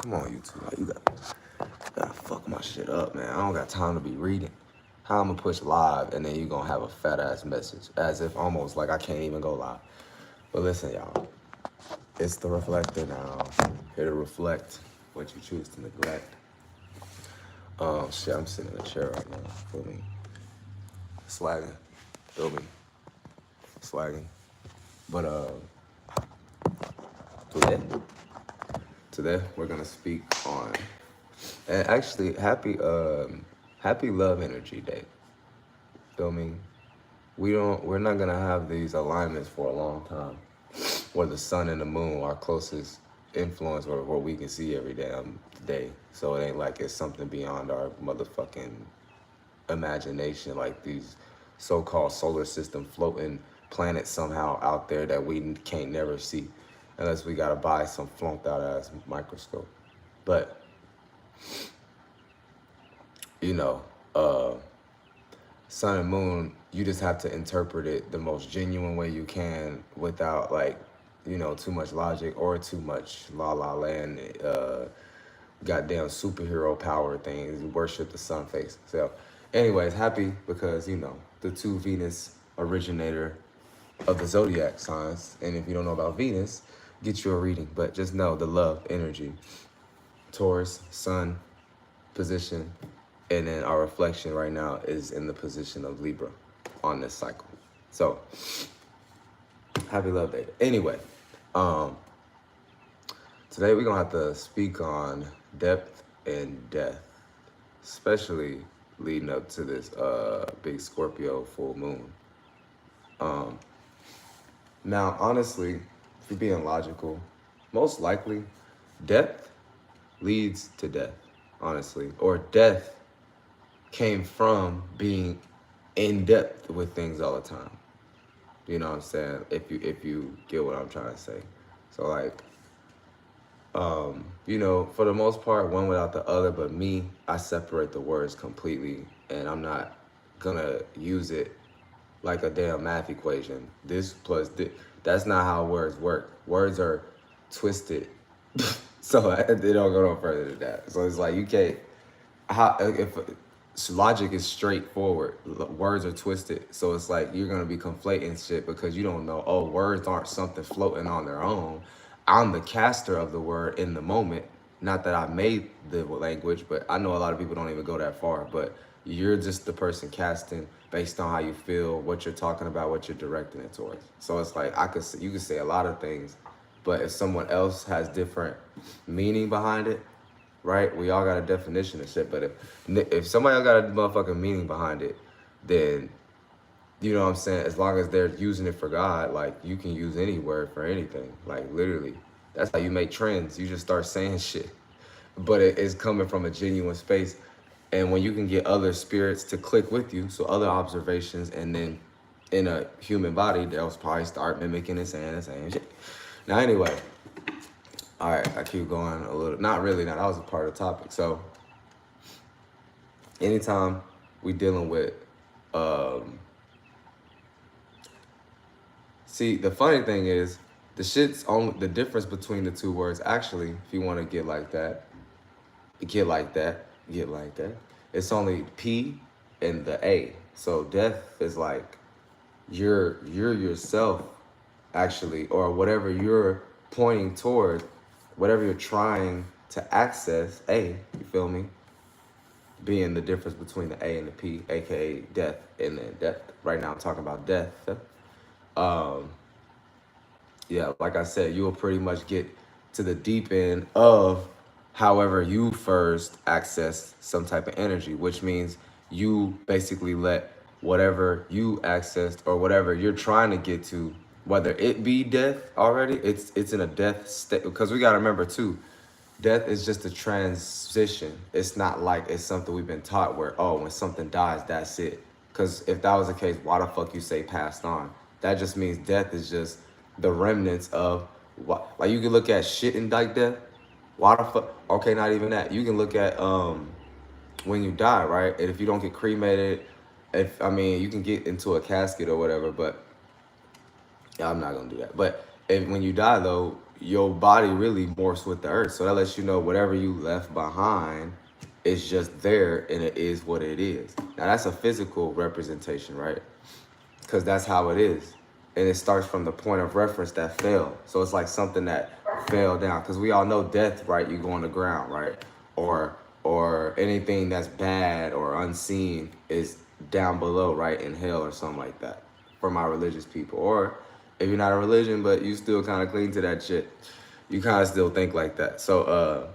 Come on, YouTube. Like, you gotta fuck my shit up, man. I don't got time to be reading. How I'm gonna push live and then you gonna have a fat ass message, as if almost like I can't even go live. But listen, y'all, it's the reflector now. Here to reflect what you choose to neglect. Shit, I'm sitting in a chair right now. Feel me? Slagging. Feel me? Slagging. But today we're gonna speak on, and actually happy Love Energy Day. Feel me? We're not gonna have these alignments for a long time, where the sun and the moon are closest influence, or what we can see every damn day. So it ain't like it's something beyond our motherfucking imagination, like these so-called solar system floating planets somehow out there that we can't never see, unless we gotta buy some flunked out ass microscope. But you know, sun and moon, you just have to interpret it the most genuine way you can without like, too much logic or too much la la land, goddamn superhero power things, worship the sun face. So anyways, happy because, the two Venus originator of the zodiac signs. And if you don't know about Venus, get you a reading. But just know the love energy. Taurus, sun, position. And then our reflection right now is in the position of Libra on this cycle. So, happy love day. Anyway, today we're gonna have to speak on depth and death, especially leading up to this big Scorpio full moon. Now, honestly, if you're being logical, most likely depth leads to death, honestly, or death came from being in depth with things all the time. You know what I'm saying? If you get what I'm trying to say. So like, for the most part, one without the other, but me, I separate the words completely, and I'm not gonna use it like a damn math equation. This plus this, that's not how words work. Words are twisted. So they don't go no further than that. So it's like, you can't, if logic is straightforward, words are twisted. So it's like you're gonna be conflating shit because you don't know, oh, words aren't something floating on their own. I'm the caster of the word in the moment. Not that I made the language, but I know a lot of people don't even go that far. But you're just the person casting based on how you feel, what you're talking about, what you're directing it towards. So it's like you could say a lot of things, but if someone else has different meaning behind it, right? We all got a definition of shit, but if somebody else got a motherfucking meaning behind it, then, you know what I'm saying? As long as they're using it for God, like, you can use any word for anything. Like, literally. That's how you make trends. You just start saying shit. But it's coming from a genuine space. And when you can get other spirits to click with you, so other observations, and then in a human body, they'll probably start mimicking and saying the same shit. Now, anyway. All right, I keep going a little. Not really, now that was a part of the topic. So, anytime we dealing with, see, the funny thing is, the difference between the two words, actually, if you want to get like that, it's only P and the A. So death is like, you're yourself, actually, or whatever you're pointing toward, whatever you're trying to access, A, you feel me? Being the difference between the A and the P, aka death, and then death. Right now I'm talking about death. Yeah, like I said, you will pretty much get to the deep end of however you first access some type of energy, which means you basically let whatever you accessed or whatever you're trying to get to, whether it be death already, it's in a death state. Because we got to remember too, death is just a transition. It's not like it's something we've been taught where, oh, when something dies, that's it. Because if that was the case, why the fuck you say passed on? That just means death is just the remnants of what. Like, you can look at shit and like death. Why the fuck? Okay, not even that. You can look at when you die, right? And if you don't get cremated, you can get into a casket or whatever, but yeah, I'm not gonna do that. But when you die though, your body really morphs with the earth. So that lets you know whatever you left behind is just there and it is what it is. Now that's a physical representation, right? Because that's how it is. And it starts from the point of reference that fell. So it's like something that fell down. Because we all know death, right? You go on the ground, right? Or anything that's bad or unseen is down below, right? In hell or something like that. For my religious people. Or if you're not a religion, but you still kind of cling to that shit, you kind of still think like that. So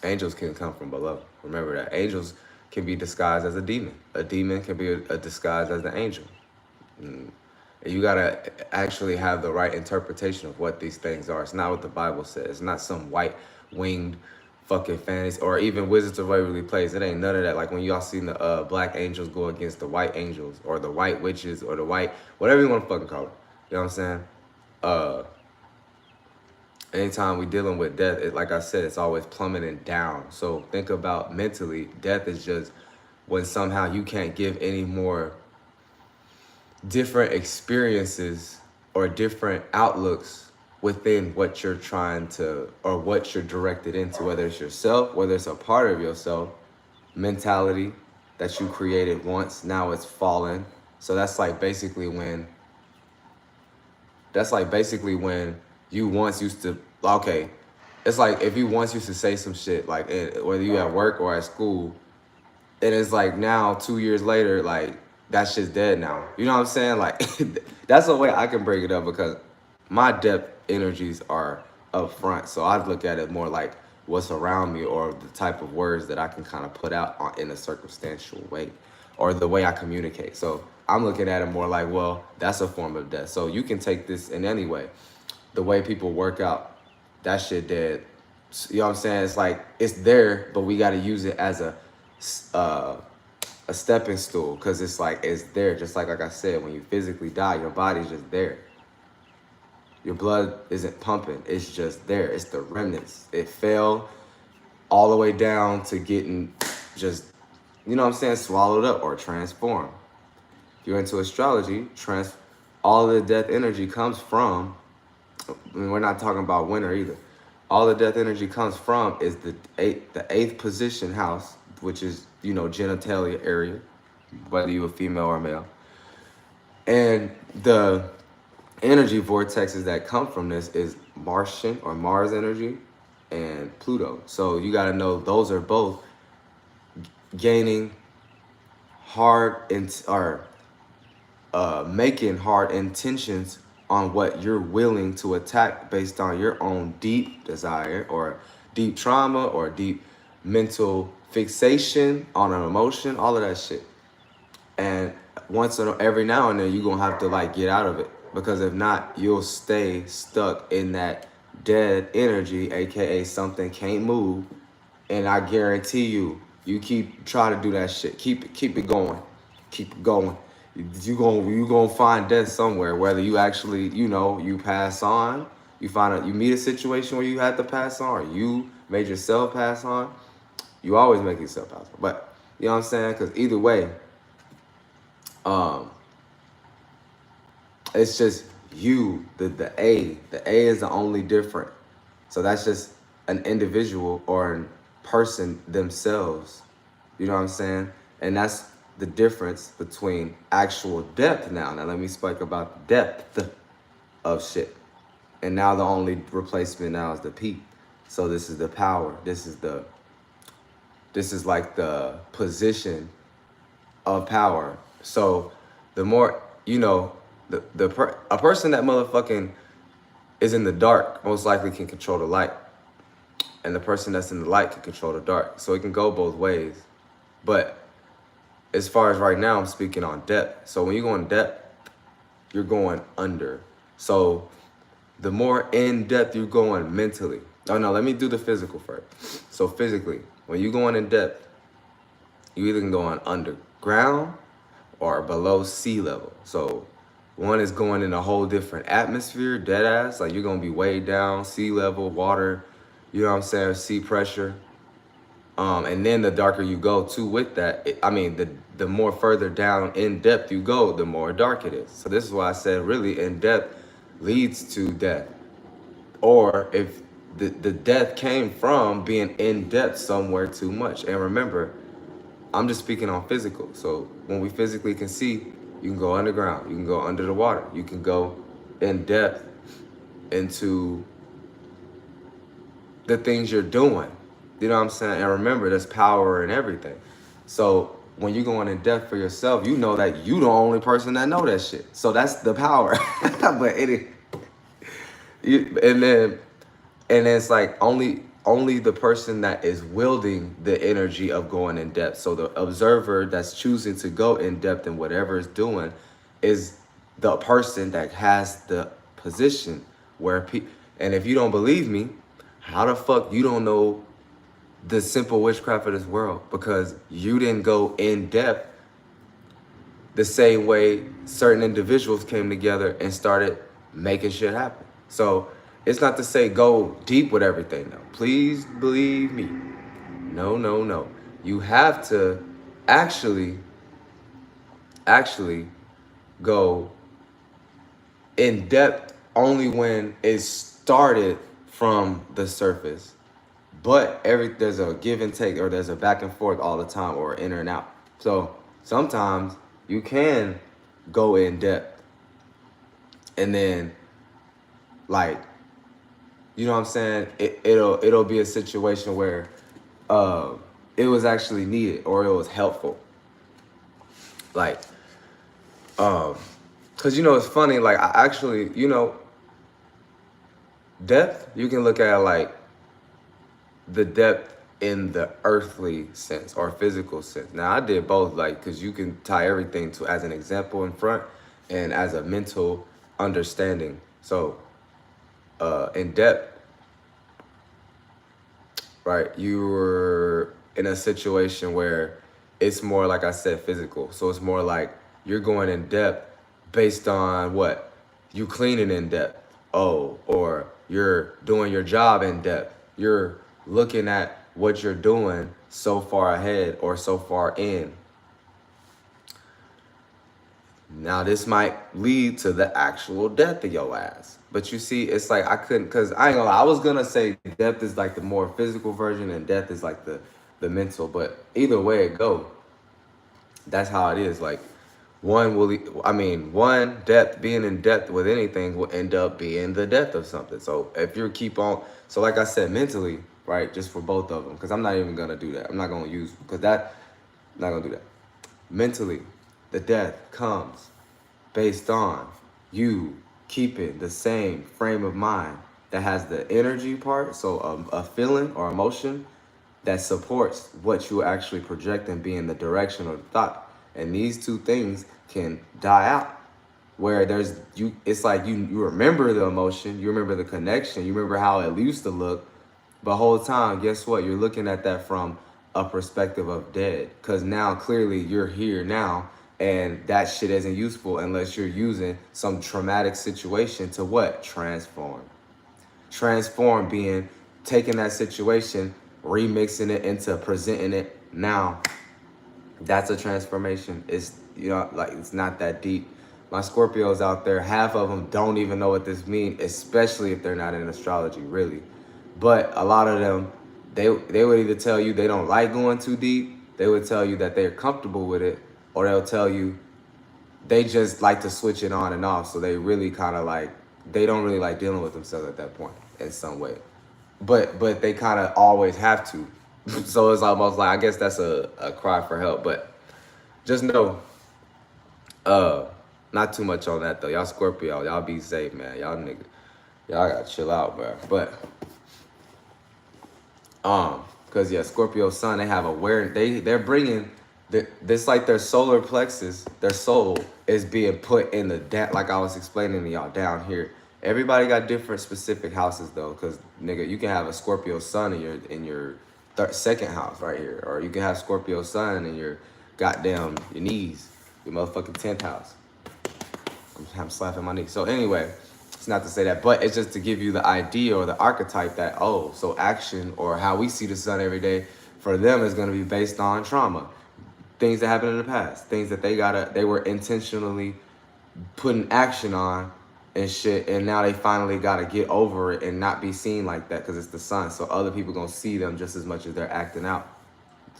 angels can come from below. Remember that. Angels can be disguised as a demon. A demon can be a disguised as an angel. And you gotta actually have the right interpretation of what these things are. It's not what the Bible says. It's not some white winged fucking fantasy, or even Wizards of Waverly Place. It ain't none of that. Like when y'all seen the black angels go against the white angels, or the white witches, or the white, whatever you want to fucking call it. You know what I'm saying? Anytime we dealing with death, like I said, it's always plummeting down. So think about mentally, death is just when somehow you can't give any more different experiences or different outlooks within what you're trying to, or what you're directed into, whether it's yourself, whether it's a part of yourself, mentality that you created once, now it's fallen. So that's like basically when you once used to, okay, it's like if you once used to say some shit, like whether you at work or at school, and it's like now 2 years later, like that shit's dead now. You know what I'm saying? Like that's the way I can break it up, because my depth energies are up front. So I look at it more like what's around me, or the type of words that I can kind of put out in a circumstantial way, or the way I communicate. So I'm looking at it more like, well, that's a form of death. So you can take this in any way. The way people work out, that shit dead. You know what I'm saying? It's like, it's there, but we got to use it as a stepping stool, because it's like, it's there. Just like I said, when you physically die, your body's just there. Your blood isn't pumping. It's just there. It's the remnants. It fell all the way down to getting just, you know what I'm saying, swallowed up or transformed. If you're into astrology, all of the death energy comes from, I mean, we're not talking about winter either. All the death energy comes from is the eighth position house, which is, you know, genitalia area, whether you're a female or male. And the energy vortexes that come from this is Martian or Mars energy and Pluto. So you got to know those are both gaining hard making hard intentions on what you're willing to attack based on your own deep desire or deep trauma or deep mental fixation on an emotion, all of that shit. And every now and then you're gonna have to like get out of it, because if not, you'll stay stuck in that dead energy, aka something can't move. And I guarantee you keep trying to do that shit, keep it going, keep it going. You gonna find death somewhere, whether you actually, you know, you pass on, you meet a situation where you had to pass on, or you made yourself pass on. You always make yourself pass on, but you know what I'm saying? Because either way, it's just you, the A is the only different. So that's just an individual or a person themselves. You know what I'm saying? And that's the difference between actual depth now. Now let me speak about the depth of shit. And now the only replacement now is the peak. So this is the power. This is like the position of power. So the more, you know, a person that motherfucking is in the dark most likely can control the light. And the person that's in the light can control the dark. So it can go both ways. But as far as right now, I'm speaking on depth. So when you go in depth, you're going under. So the more in depth you're going mentally. Oh no, let me do the physical first. So physically, when you're going in depth, you either can go on underground or below sea level. So one is going in a whole different atmosphere, dead ass. Like you're gonna be way down, sea level, water, you know what I'm saying, sea pressure. And then the darker you go too with that, the more further down in depth you go, the more dark it is. So this is why I said really in depth, leads to death. Or if the death came from being in depth somewhere too much. And remember, I'm just speaking on physical. So when we physically can see, you can go underground, you can go under the water, you can go in depth into the things you're doing. You know what I'm saying? And remember, there's power in everything. So when you're going in depth for yourself, you know that you the only person that know that shit. So that's the power. But and then it's like only the person that is wielding the energy of going in depth. So the observer that's choosing to go in depth in whatever it's doing is the person that has the position where and if you don't believe me, how the fuck you don't know the simple witchcraft of this world? Because you didn't go in depth the same way certain individuals came together and started making shit happen. So it's not to say go deep with everything though. Please believe me. No, no, no. You have to actually go in depth only when it started from the surface. But there's a give and take, or there's a back and forth all the time, or in and out. So sometimes you can go in depth and then, like, you know what I'm saying? It'll be a situation where it was actually needed or it was helpful. Like, cause it's funny. Like I actually, depth. You can look at it like the depth in the earthly sense or physical sense. Now I did both, like, cause you can tie everything to as an example in front and as a mental understanding. So, in depth, right? You were in a situation where it's more, like I said, physical. So it's more like you're going in depth based on what? You cleaning in depth. Oh, or you're doing your job in depth. You're looking at what you're doing so far ahead or so far in. Now this might lead to the actual death of your ass. But you see, it's like I couldn't, cause I ain't gonna lie, I was gonna say death is like the more physical version and death is like the mental. But either way it go, that's how it is. Like one death, being in depth with anything will end up being the death of something. So if you keep on, so like I said, mentally, right, just for both of them, because I'm not even gonna do that. I'm not gonna use, because I'm not gonna do that. Mentally, the death comes based on you keeping the same frame of mind that has the energy part, so a feeling or emotion that supports what you actually project and be in the direction or the thought. And these two things can die out. Where it's like you remember the emotion, you remember the connection, you remember how it used to look, but whole time, guess what? You're looking at that from a perspective of dead. Because now clearly you're here now, and that shit isn't useful unless you're using some traumatic situation to what? Transform. Transform being taking that situation, remixing it into presenting it now. That's a transformation. It's, like, it's not that deep. My Scorpios out there, half of them don't even know what this means, especially if they're not in astrology, really. But a lot of them, they would either tell you they don't like going too deep, they would tell you that they're comfortable with it, or they'll tell you they just like to switch it on and off. So they really kind of like, they don't really like dealing with themselves at that point in some way. But they kind of always have to. So it's almost like, I guess that's a cry for help. But just know, not too much on that though. Y'all Scorpio, y'all be safe, man. Y'all niggas, y'all gotta chill out, bro. But because yeah, Scorpio sun, they have awareness. They're bringing this, like their solar plexus, their soul is being put in like I was explaining to y'all down here. Everybody got different specific houses though, because nigga, you can have a Scorpio sun in your second house right here, or you can have Scorpio sun in your goddamn your knees, your motherfucking 10th house. I'm slapping my knee. So anyway, it's not to say that, but it's just to give you the idea or the archetype that, oh, so action or how we see the sun every day for them is going to be based on trauma, things that happened in the past, things that they were intentionally putting action on and shit, and now they finally got to get over it and not be seen like that because it's the sun. So other people gonna see them just as much as they're acting out.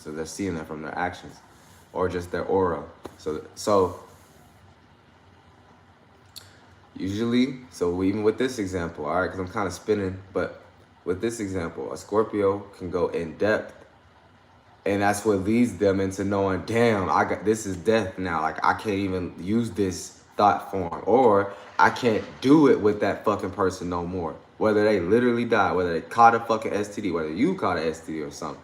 So they're seeing them from their actions, or just their aura. So usually, so even with this example, all right, because I'm kind of spinning, but with this example, a Scorpio can go in depth, and that's what leads them into knowing, damn, this is death now. Like I can't even use this thought form, or I can't do it with that fucking person no more. Whether they literally die, whether they caught a fucking STD, whether you caught a STD or something.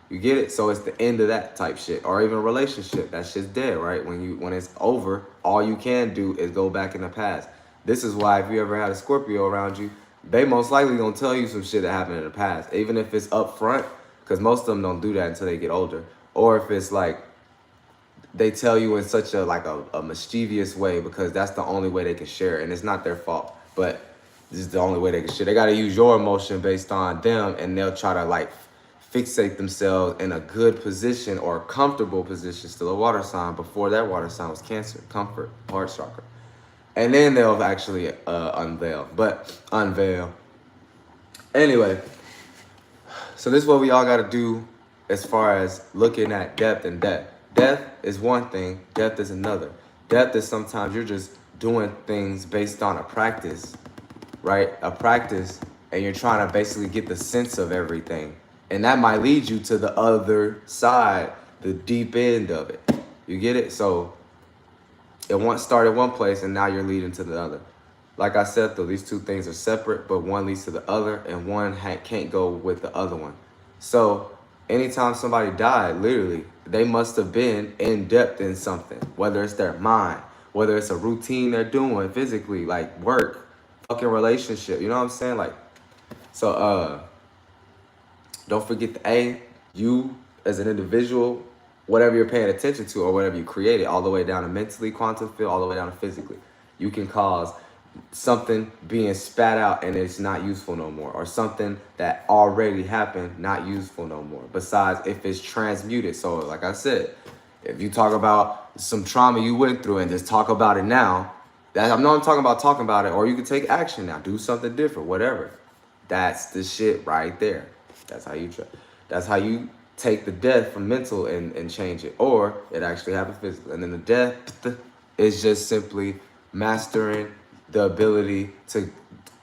You get it? So it's the end of that type shit. Or even a relationship. That shit's dead, right? When it's over, all you can do is go back in the past. This is why if you ever had a Scorpio around you, they most likely gonna tell you some shit that happened in the past. Even if it's up front, because most of them don't do that until they get older. Or if it's like, they tell you in such a mischievous way because that's the only way they can share it. And it's not their fault. But this is the only way they can share. They gotta use your emotion based on them, and they'll try to like fixate themselves in a good position or a comfortable position, still a water sign, before that water sign was Cancer, comfort, heart chakra. And then they'll actually unveil. Anyway, so this is what we all got to do as far as looking at depth and death. Death is one thing, depth is another. Depth is sometimes you're just doing things based on a practice, right? A practice, and you're trying to basically get the sense of everything. And that might lead you to the other side, the deep end of it. You get it? So it once started one place and now you're leading to the other. Like I said, though, these two things are separate, but one leads to the other and one can't go with the other one. So anytime somebody died, literally, they must have been in depth in something, whether it's their mind, whether it's a routine they're doing physically, like work, fucking relationship, you know what I'm saying? Like, so, don't forget you as an individual, whatever you're paying attention to or whatever you created, all the way down to mentally, quantum field, all the way down to physically. You can cause something being spat out and it's not useful no more, or something that already happened not useful no more, besides if it's transmuted. So like I said, if you talk about some trauma you went through and just talk about it now, I'm talking about talking about it, or you can take action now, do something different, whatever. That's the shit right there. That's how you take the death from mental and change it, or it actually happens physically. And then the depth is just simply mastering the ability to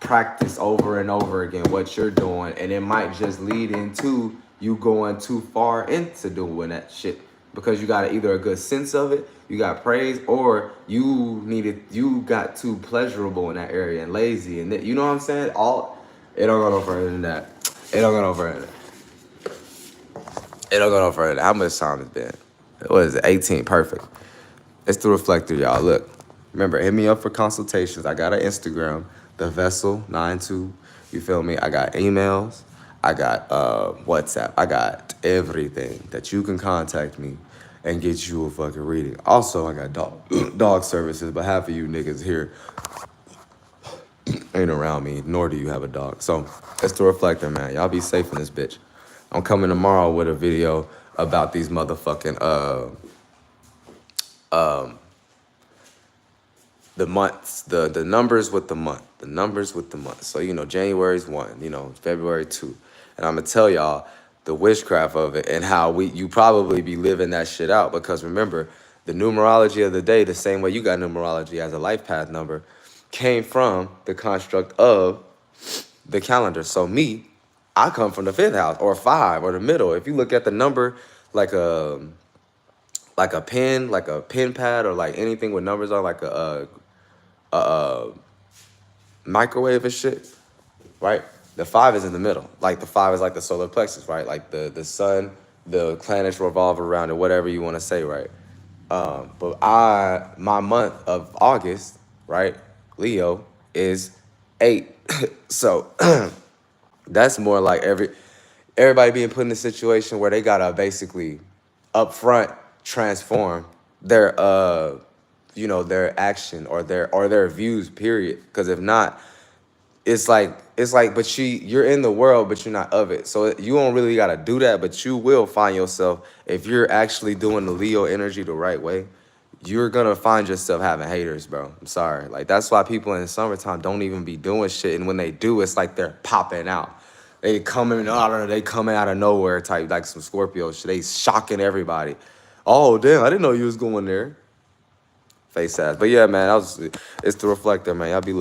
practice over and over again what you're doing, and it might just lead into you going too far into doing that shit because you got either a good sense of it, you got praise, or you got too pleasurable in that area and lazy, and you know what I'm saying? It don't go no further than that. It don't go no further than that. How much time has been? What is it? 18. Perfect. It's the Reflector, y'all. Look. Remember, hit me up for consultations. I got an Instagram, The Vessel 92. You feel me? I got emails. I got WhatsApp. I got everything that you can contact me and get you a fucking reading. Also, I got dog services, but half of you niggas here ain't around me, nor do you have a dog. So it's the Reflector, man. Y'all be safe in this bitch. I'm coming tomorrow with a video about these motherfucking the months, the numbers with the month, So, January's 1, February 2. And I'm going to tell y'all the witchcraft of it and how you probably be living that shit out. Because remember, the numerology of the day, the same way you got numerology as a life path number, came from the construct of the calendar. So I come from the 5th house or 5 or the middle. If you look at the number like a pen pad, or like anything with numbers on, like a microwave and shit, right? The 5 is in the middle. Like the 5 is like the solar plexus, right? Like the sun, the planets revolve around it, whatever you want to say, right? But my month of August, right, Leo, is 8. So that's more like everybody being put in a situation where they gotta basically upfront transform their their action or their views, period. Because if not, it's like but you're in the world but you're not of it. So you don't really gotta do that, but you will find yourself, if you're actually doing the Leo energy the right way, you're gonna find yourself having haters, bro. I'm sorry. Like, that's why people in the summertime don't even be doing shit. And when they do, it's like they're popping out. They coming out of, they coming out of nowhere type, like some Scorpio shit. They shocking everybody. Oh, damn, I didn't know you was going there. Face ass. But yeah, man, it's the Reflector, man. Y'all be looking.